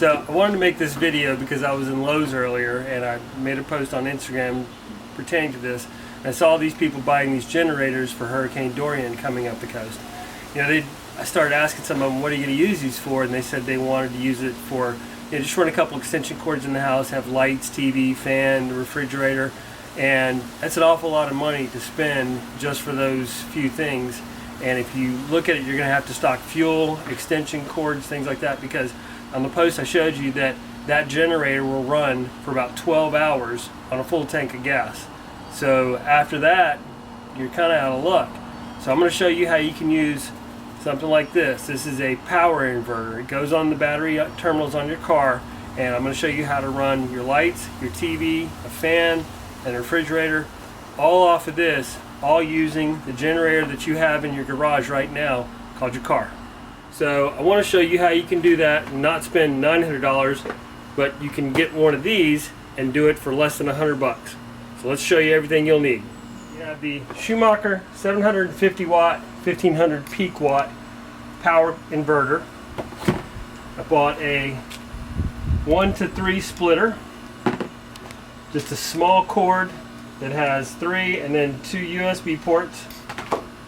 So I wanted to make this video because I was in Lowe's earlier and I made a post on Instagram pertaining to this. I saw these people buying these generators for Hurricane Dorian coming up the coast. You know, I started asking some of them, what are you going to use these for? And they said they wanted to use it for, you know, just run a couple extension cords in the house, have lights, TV, fan, refrigerator, and that's an awful lot of money to spend just for those few things. And if you look at it, you're going to have to stock fuel, extension cords, things like that, because on the post I showed you that that generator will run for about 12 hours on a full tank of gas. So after that, you're kind of out of luck. So I'm going to show you how you can use something like this. This is a power inverter. It goes on the battery terminals on your car, and I'm going to show you how to run your lights, your TV, a fan, and a refrigerator, all off of this, all using the generator that you have in your garage right now called your car. So I want to show you how you can do that and not spend $900, but you can get one of these and do it for less than $100. So let's show you everything you'll need. You have the Schumacher 750 watt, 1500 peak watt power inverter. I bought a 1 to 3 splitter, just a small cord that has 3 and then 2 USB ports.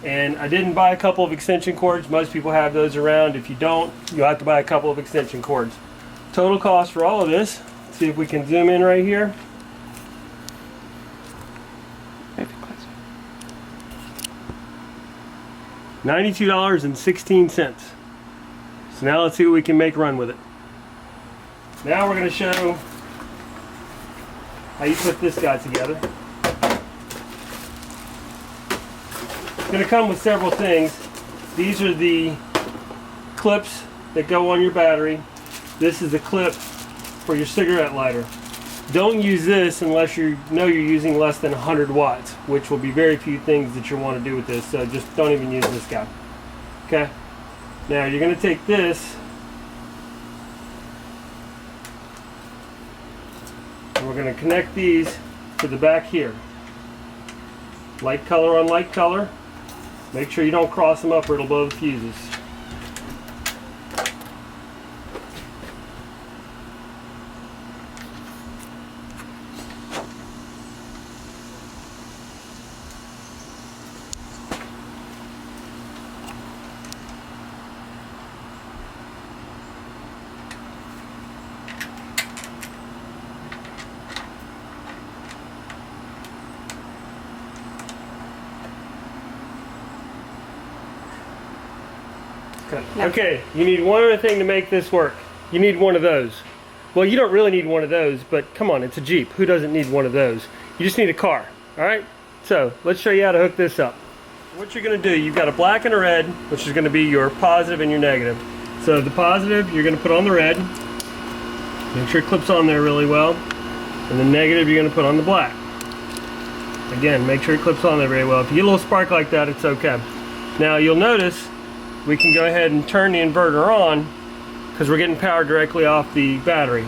And I didn't buy a couple of extension cords. Most people have those around. If you don't, you'll have to buy a couple of extension cords. Total cost for all of this, let's see if we can zoom in right here. $92.16. So now let's see what we can make run with it. Now we're going to show how you put this guy together. It's going to come with several things. These are the clips that go on your battery. This is the clip for your cigarette lighter. Don't use this unless you know you're using less than 100 watts, which will be very few things that you want to do with this, so just don't even use this guy. Okay? Now you're going to take this and we're going to connect these to the back here. Light color on light color. Make sure you don't cross them up or it'll blow the fuses. Okay, you need one other thing to make this work. You need one of those. Well, you don't really need one of those, but come on, it's a Jeep. Who doesn't need one of those? You just need a car, all right? So let's show you how to hook this up. What you're going to do, you've got a black and a red, which is going to be your positive and your negative. So the positive, you're going to put on the red. Make sure it clips on there really well. And the negative, you're going to put on the black. Again, make sure it clips on there very well. If you get a little spark like that, it's okay. Now you'll notice we can go ahead and turn the inverter on because we're getting power directly off the battery.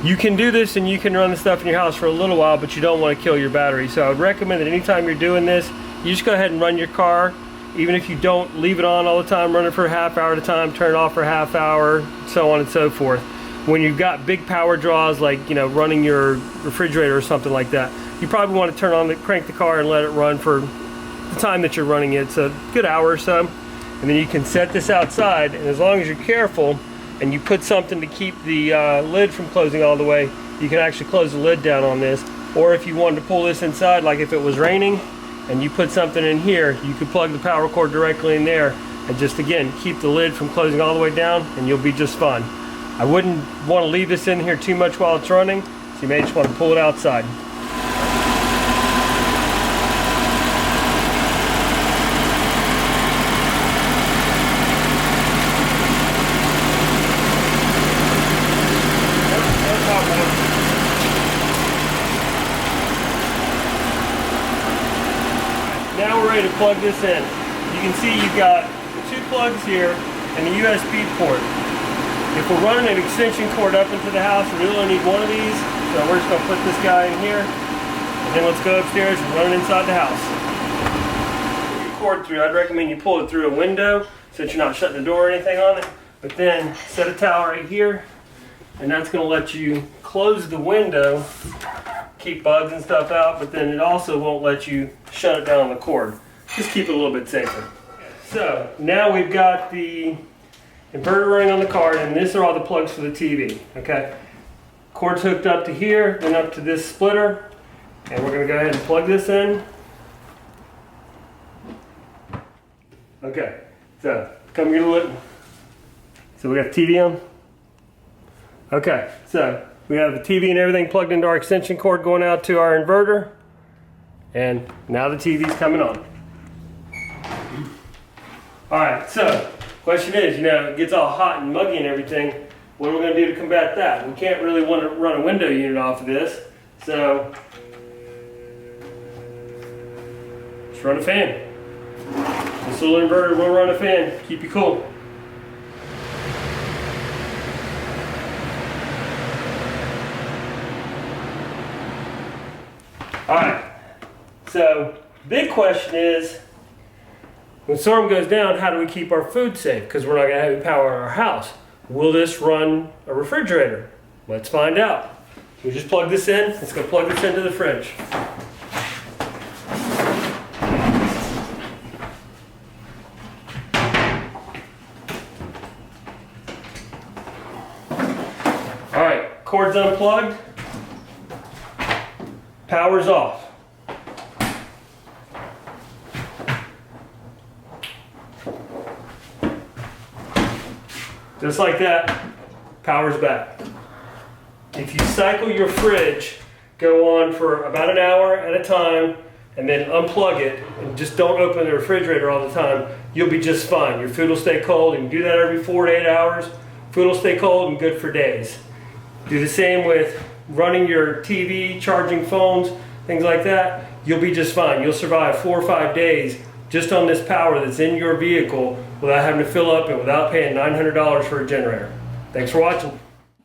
You can do this and you can run the stuff in your house for a little while, but you don't want to kill your battery. So I would recommend that anytime you're doing this, you just go ahead and run your car. Even if you don't leave it on all the time, run it for a half hour at a time, turn it off for a half hour, so on and so forth. When you've got big power draws, like, you know, running your refrigerator or something like that, you probably want to crank the car and let it run for the time that you're running it. It's a good hour or so. And then you can set this outside, and as long as you're careful and you put something to keep the lid from closing all the way, you can actually close the lid down on this. Or if you wanted to pull this inside, like if it was raining and you put something in here, you could plug the power cord directly in there and just, again, keep the lid from closing all the way down, and you'll be just fine. I wouldn't want to leave this in here too much while it's running, so you may just want to pull it outside. Now we're ready to plug this in. You can see you've got 2 plugs here and a USB port. If we're running an extension cord up into the house, we really only need one of these. So we're just going to put this guy in here, and then let's go upstairs and run it inside the house. Put your cord through. I'd recommend you pull it through a window since you're not shutting the door or anything on it. But then set a towel right here, and that's going to let you close the window, keep bugs and stuff out, but then it also won't let you shut it down on the cord. Just keep it a little bit safer. So now we've got the inverter running on the card, and these are all the plugs for the TV. Okay, cord's hooked up to here, then up to this splitter, and we're going to go ahead and plug this in. Okay, so come here, look. So we got the TV on. Okay, so we have the TV and everything plugged into our extension cord going out to our inverter, and now the TV's coming on. All right, so question is, it gets all hot and muggy and everything. What are we going to do to combat that? We can't really want to run a window unit off of this, so let's run a fan. This little inverter will run a fan, keep you cool. Alright, so big question is, when storm goes down, how do we keep our food safe? Because we're not going to have any power in our house. Will this run a refrigerator? Let's find out. We just plug this in. Let's go plug this into the fridge. Alright, cord's unplugged. Power's off. Just like that, power's back. If you cycle your fridge, go on for about an hour at a time, and then unplug it, and just don't open the refrigerator all the time, you'll be just fine. Your food will stay cold. You can do that every 4 to 8 hours. Food will stay cold and good for days. Do the same with running your TV, charging phones, things like that. You'll be just fine. You'll survive 4 or 5 days just on this power that's in your vehicle without having to fill up and without paying $900 for a generator. Thanks for watching.